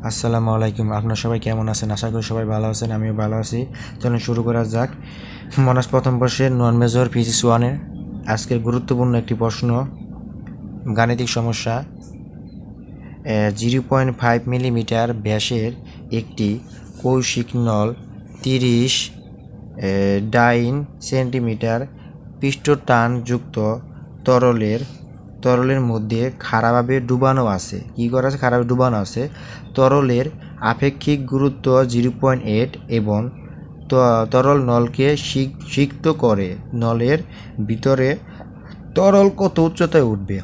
আসসালামু আলাইকুম। আপনারা সবাই কেমন আছেন? আশা করি সবাই ভালো আছেন, আমিও ভালো আছি। চলুন শুরু করা যাক। অনার্স প্রথম বর্ষের নন মেজর ফিজিক্স 1-এর আজকের গুরুত্বপূর্ণ একটি প্রশ্ন, গাণিতিক সমস্যা। 0.5 মিলিমিটার ব্যাসের একটি কৌশিক নল 30 ডাইন সেন্টিমিটার পৃষ্ঠটানযুক্ত তরলের মধ্যে খাড়াভাবে ডুবানো আছে। কী করা আছে? খাড়াভাবে ডুবানো আছে। তরলের আপেক্ষিক গুরুত্ব 0.8 এবং তরল নলকে সিক্ত করে নলের ভিতরে তরল কত উচ্চতায় উঠবে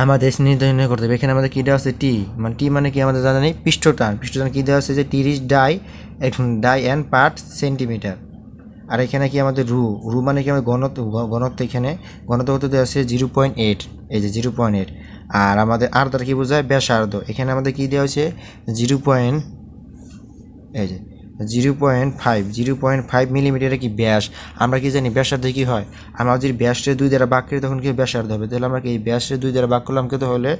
আমাদের নির্ধারণ করতে হবে। এখানে আমাদের কী দেওয়া আছে? টি মানে টি মানে কি আমাদের জানি পৃষ্ঠটান কী দেওয়া আছে? যে 30 ডাই অ্যান্ড পার্ট সেন্টিমিটার। আর এখানে কি আমাদের রু মানে কি আমাদের ঘনত্ব এখানে ঘনত্ব হতে দেওয়া আছে 0.8, এই যে 0.8। আর আমাদের আর দ্বারা কী বোঝায়? ব্যাসার্ধ। এখানে আমাদের কী দেওয়া হয়েছে? 0.5 মিলিমিটারে কি ব্যাস। আমরা কি জানি ব্যাসার্ধ কী হয়? আমরা যদি ব্যাসে 2 দ্বারা ভাগ করি তখন কি ব্যাসার্ধ হবে। তাহলে আমরা কি এই ব্যাসে 2 দ্বারা ভাগ করলাম কিন্তু হলে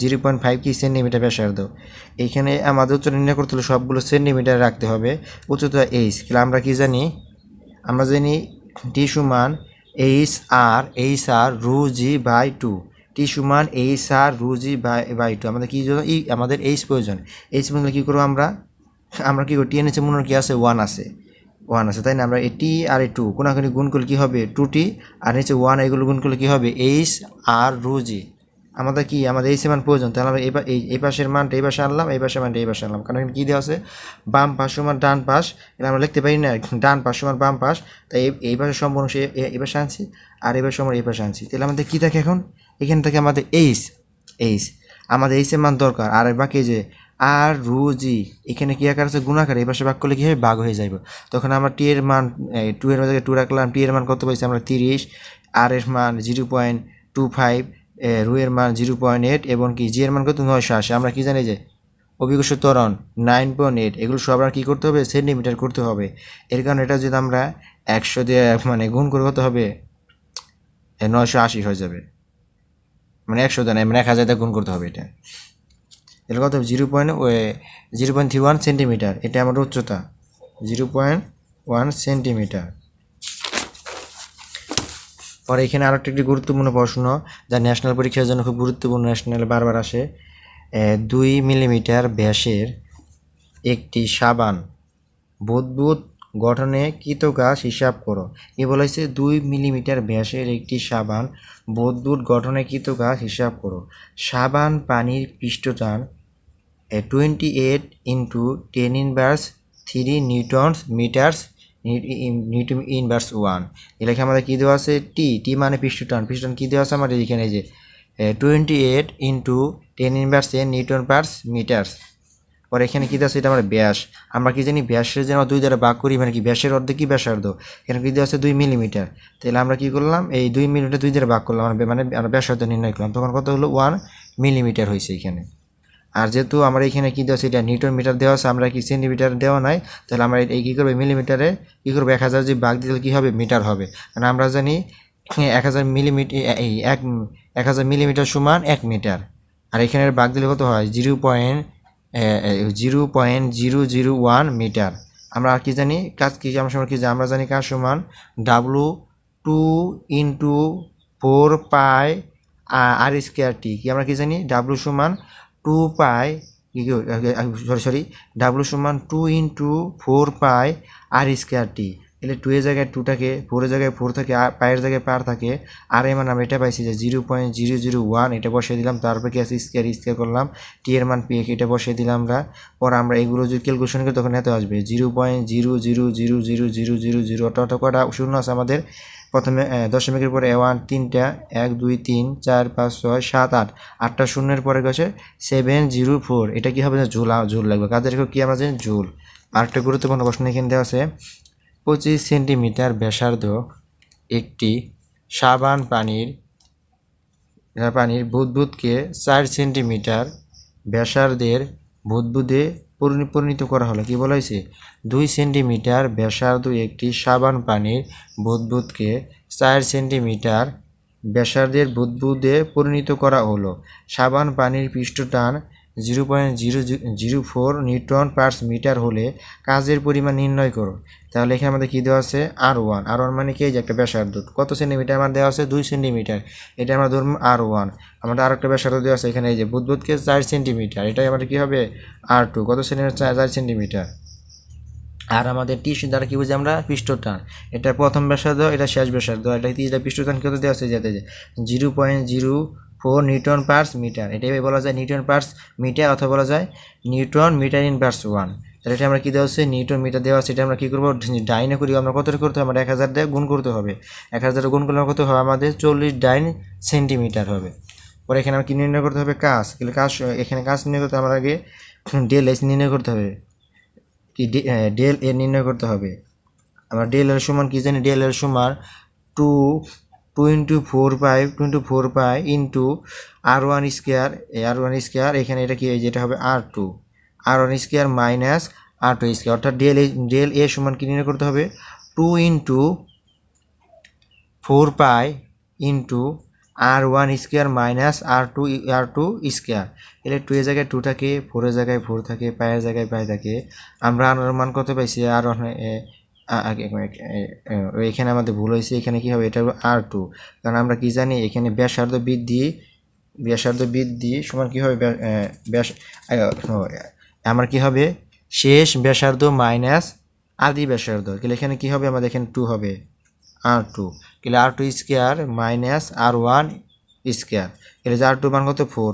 0.5 কি সেন্টিমিটার ব্যাসার্ধ। এইখানে আমাদের উচ্চতা নির্ণয় করতে হলে সবগুলো সেন্টিমিটার রাখতে হবে। উচ্চতা এইচ, তাহলে আমরা কি জানি? আমরা জানি টি সমান এইচ আর রু জি বাই 2। টি সমান এইচ আর রু জি বাই 2। আমাদের কী জন্য? আমাদের এইচ প্রয়োজন। এইচ প্রয়োজন কী করবো আমরা কী করি? টি এর নিচে মনে হয় কী আছে? 1 আছে, তাই না? আমরা এই টি আর এই 2 কোনাকুনি গুণ করলে কী হবে? 2t, আর নিচে 1 এগুলো গুণ করলে কী হবে? এইচ আর রু জি। আমাদের এইচ এর মান প্রয়োজন। তাহলে আমরা এই পাশের মানটা এই পাশে আনলাম, এই পাশের মানটা এই পাশে আনলাম। কারণ এখানে কী দেওয়া আছে? বাম পাশ সমান ডান পাশ। এটা আমরা লিখতে পারি না, ডান পাশ সমান বাম পাশ। তাই এই পাশে সম্পূর্ণ সে এই পাশে আনছি, আর এই পাশে সমান এই পাশে আনছি। তাহলে আমাদের কী থাকে এখন? এখান থেকে আমাদের এইচ আমাদের এইচ এর মান দরকার। আর বাকি যে আর রু জি এখানে কী আকার আছে? গুণাকার। এই পাশে ভাগ করলে কী হবে? ভাগ হয়ে যাবে। তখন আমরা টি এর মান 2 এর মধ্যে 2 রাখলাম। টি এর মান কত পাইছি আমরা? 30। আর এর মান 0.25, রু এর মান 0.8 এবং কি জি এর মান কত? 980। আমরা কি জানি যে অভিকর্ষ ত্বরণ 9.8। এগুলো সব আমরা কী করতে হবে? সেন্টিমিটার করতে হবে। এর কারণে এটা যদি আমরা 100 দিয়ে মানে গুণ করে কত হবে? 980 হয়ে যাবে। মানে 100 দিয়ে মানে 1000 দিয়ে গুণ করতে হবে। এটা কত হবে? 0.31 সেন্টিমিটার। এটা আমাদের উচ্চতা 0.1 সেন্টিমিটার। পরে এখানে আরও একটি গুরুত্বপূর্ণ প্রশ্ন, যা ন্যাশনাল পরীক্ষার জন্য খুব গুরুত্বপূর্ণ, ন্যাশনালে বারবার আসে। 2 মিলিমিটার ব্যাসের একটি সাবান বুদবুদ গঠনে কৃতকাজ হিসাব করো। কি বলেছে? 2 মিলিমিটার ব্যাসের একটি সাবান বুদবুদ গঠনে কৃতকাজ হিসাব করো। সাবান পানির পৃষ্ঠটান 28 into 10⁻³ newton metres newton inverse 1। এলাকা আমাদের কী দেওয়া আছে? টি মানে পৃষ্ঠটান কী দেওয়া আছে আমাদের এখানে? যে 28 ইন্টু 10⁻n নিউটন পার মিটার্স। পরে এখানে কী দেওয়া আছে? এটা আমার ব্যাস। আমরা কি জানি? ব্যাসের যেন 2 দ্বারা ভাগ করি, মানে কি ব্যাসের অর্ধেক কি ব্যাসার্ধ। এখানে কী দেওয়া আছে? 2 মিলিমিটার। তাহলে আমরা কী করলাম? এই 2 মিলিমিটার 2 দ্বারা ভাগ করলাম, মানে আমরা ব্যাসার্ধ নির্ণয় করলাম। তখন কত হলো? 1 মিলিমিটার হয়েছে এখানে। আর যেহেতু আমরা এখানে কী দেওয়া আছে? এটা নিউটন মিটার দেওয়া আছে, আমরা কি সেন্টিমিটার দেওয়া নাই। তাহলে আমরা এই কী করবো? মিলিমিটারে কী করবো? 1000 যদি ভাগ দিলে কী হবে? মিটার হবে। কারণ আমরা জানি 1000 মিলিমিটার 1000 মিলিমিটার সমান 1 মিটার। আর এখানে ভাগ দিলে কত হয়? 0.001 মিটার। আমরা আর কি জানি? কাজ কি আমরা সময় কি আমরা জানি? কাজ সমান W2 ইন্টু 4 পাই আর স্কোয়ার টি। কি আমরা কি জানি? W সমান 2 পাই সরি W সমান 2 ইন্টু 4 পাই আর স্কোয়ার টি। তাহলে 2 এর জায়গায় 2 থাকে, 4 এর জায়গায় 4 থাকে, আর পায়ের জায়গায় পার থাকে। আর এর মান আমরা এটা পাইছি যে 0.001। এটা বসিয়ে দিলাম। তারপরে কি আছে? স্কোয়ার করলাম। টি এর মান পেয়ে এটা বসিয়ে দিলাম আমরা। পর আমরা এগুলো যদি ক্যালকুলেশন করি তখন এত আসবে 0.0000000। অর্থাৎ কটা শূন্য আছে আমাদের? প্রথমে দশমিকের পরে 1 3টা, 1 2 3 4 5 6 7 8, 8টা শূন্যের পরে গেছে 704। এটা কি হবে? জুল লাগবে। কাজের কি আমরা জানি? জুল। আরেকটা গুরুত্বপূর্ণ প্রশ্ন এখানে দেওয়া আছে। 25 সেন্টিমিটার ব্যাসার্ধ একটি সাবান পানির বুদবুদকে 4 সেন্টিমিটার ব্যাসার্ধের বুদবুদে পরিণত করা হলো। কি বলা হয়েছে? 2 সেন্টিমিটার ব্যাসার্ধ একটি সাবান পানির বুদবুদকে 4 সেন্টিমিটার ব্যাসার্ধের বুদবুদে পরিণত করা হলো। সাবান পানির পৃষ্ঠটান 0.004 নিউটন পার মিটার হলে কাজের পরিমাণ নির্ণয় করো। তাহলে এখানে আমাদের কী দেওয়া আছে আর ওয়ান মানে কি, যে একটা ব্যাসার্ধ কত সেন্টিমিটার আমার দেওয়া আছে 2 সেন্টিমিটার, এটা আমরা ধরুন আর ওয়ান। আমাদের আরেকটা ব্যাসার্ধ দেওয়া আছে এখানে, এই যে বুদবুদকে 4 সেন্টিমিটার, এটাই আমাদের কী হবে আর2 কত সেন্টিমিটার 4 সেন্টিমিটার। আর আমাদের টিস্যু দ্বারা কী বুঝি আমরা পৃষ্ঠটান, এটা প্রথম ব্যাসার্ধ, এটা শেষ ব্যাসার্ধ, এটা তিনটা পৃষ্ঠটান কত দেওয়া আছে যাতে 0.04 নিউটন পার মিটার, এটাই বলা যায় নিউটন পার মিটার, অথবা বলা যায় নিউটন মিটার ইনভার্স 1। তাহলে এটা আমরা কী দেওয়া আছে নিউটন মিটার দেওয়া আছে, এটা আমরা কী করবো ডাইনে করি, আমরা কত করতে হবে, আমরা 1000 দিয়ে গুণ করতে হবে, 1000 গুণ করলে কত হবে আমাদের 40 ডাইন সেন্টিমিটার হবে। পরে এখানে আমরা কী নির্ণয় করতে হবে কাজ, তাহলে কাজ এখানে কাজ নির্ণয় করতে আমরা আগে ডেল এস নির্ণয় করতে হবে, কি ডেল এ নির্ণয় করতে হবে। আমরা ডেল এর সমান কি জানি, ডেল এর সমান 2 × 4 পাই ইন্টু আর1 স্কোয়ার, আর1 স্কোয়ার, এখানে এটা কি যেটা হবে আর1 স্কোয়ার মাইনাস আর2 স্কোয়ার, অর্থাৎ ডেল এ সমান কি নির্ণয় করতে হবে 2 × 4 পাই ইন্টু আর1 স্কোয়ার মাইনাস আর টু স্কোয়ার। এলে 2 এর জায়গায় 2 থাকে, 4 এর জায়গায় 4 থাকে, পায়ের জায়গায় পাই থাকে। আমরা আর মান কত পাইছি আর এখানে আমাদের ভুল হয়েছে, এখানে কি হবে এটা হলো আর2, কারণ আমরা কি জানি এখানে ব্যাসার্ধ বৃদ্ধি সমান কি হবে আমার কি হবে শেষ ব্যাসার্ধ মাইনাস আদি ব্যাসার্ধ, তাহলে এখানে কি হবে আমাদের এখানে 2 হবে আর2, তাহলে আর2 স্কোয়ার মাইনাস আর1 স্কোয়ার, তাহলে যে আর2 মান কত 4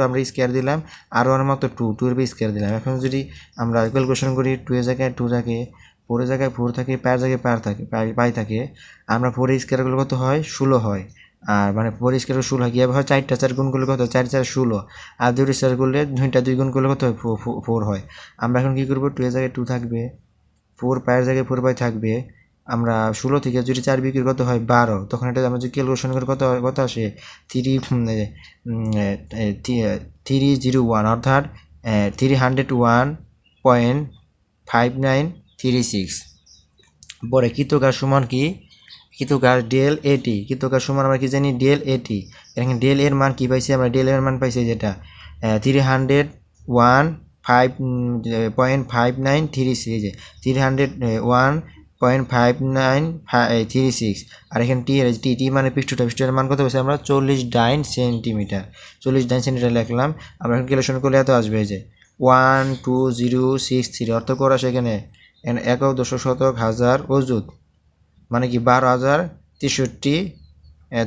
আমরা স্কোয়ার দিলাম, আর1 মান কত 2 এর স্কোয়ার দিলাম। এখন যদি আমরা ক্যালকুলেশন করি 2 এর জায়গায় 2 থাকে, 4 এর জায়গায় 4 থাকে, পায়ের জায়গায় পাই থাকে, আমরা 4 এর স্কোয়ারগুলো কত হয় 16 হয়, আর মানে 4 স্কোয়ার 16 হয়, কীভাবে হয় 4টা 4 গুণ করলে কত 4 4 16, আর 2 স্কোয়ার করলে 2টা 2 গুণ করলে কত হয় 4 হয়। আমরা এখন কী করবো 2 এর জায়গায় 2 থাকবে, 4 পায়ের জায়গায় 4 পাই থাকবে, আমরা 16 থেকে যদি 4 বিক্রি কত হয় 12, তখন এটা আমরা যদি ক্যালকুলেশন করে কত আসে 301, অর্থাৎ 301.5936। পরে কৃতকার সমান কি, কৃতকার ডেল এটি, কৃতকার সমান আমরা কি জানি ডেল এটি, এখানে ডেল এর মান কি পাইছি আমরা, ডেল এর মান পাইছি যেটা 301.5936, এই যে 301.5936, আর এখানে টি মানে পৃষ্ঠটার মান কত পাইছি আমরা 40 ডাইন সেন্টিমিটার, 40 ডাইন সেন্টিমিটার লিখলাম। আমরা এখন ক্যালকুলেশন করলে এত আসবে, এই যে 12063, অর্থ করা সেখানে একক দশক শতক হাজার অযুত, মানে কি 12,063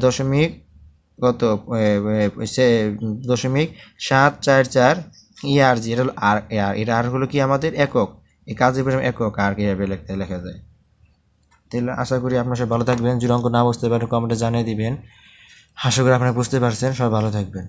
দশমিক কত 0.744 ERG, এটা হলো আর, এটা আর হলো কি আমাদের একক, এই কাজের পরিমাণ একক আর কীভাবে লেখা যায়। তাহলে আশা করি আপনার সবাই ভালো থাকবেন, যদি অঙ্ক না বুঝতে পারেন কমেন্টে জানিয়ে দিবেন। আশা করি আপনারা বুঝতে পারছেন, সবাই ভালো থাকবেন।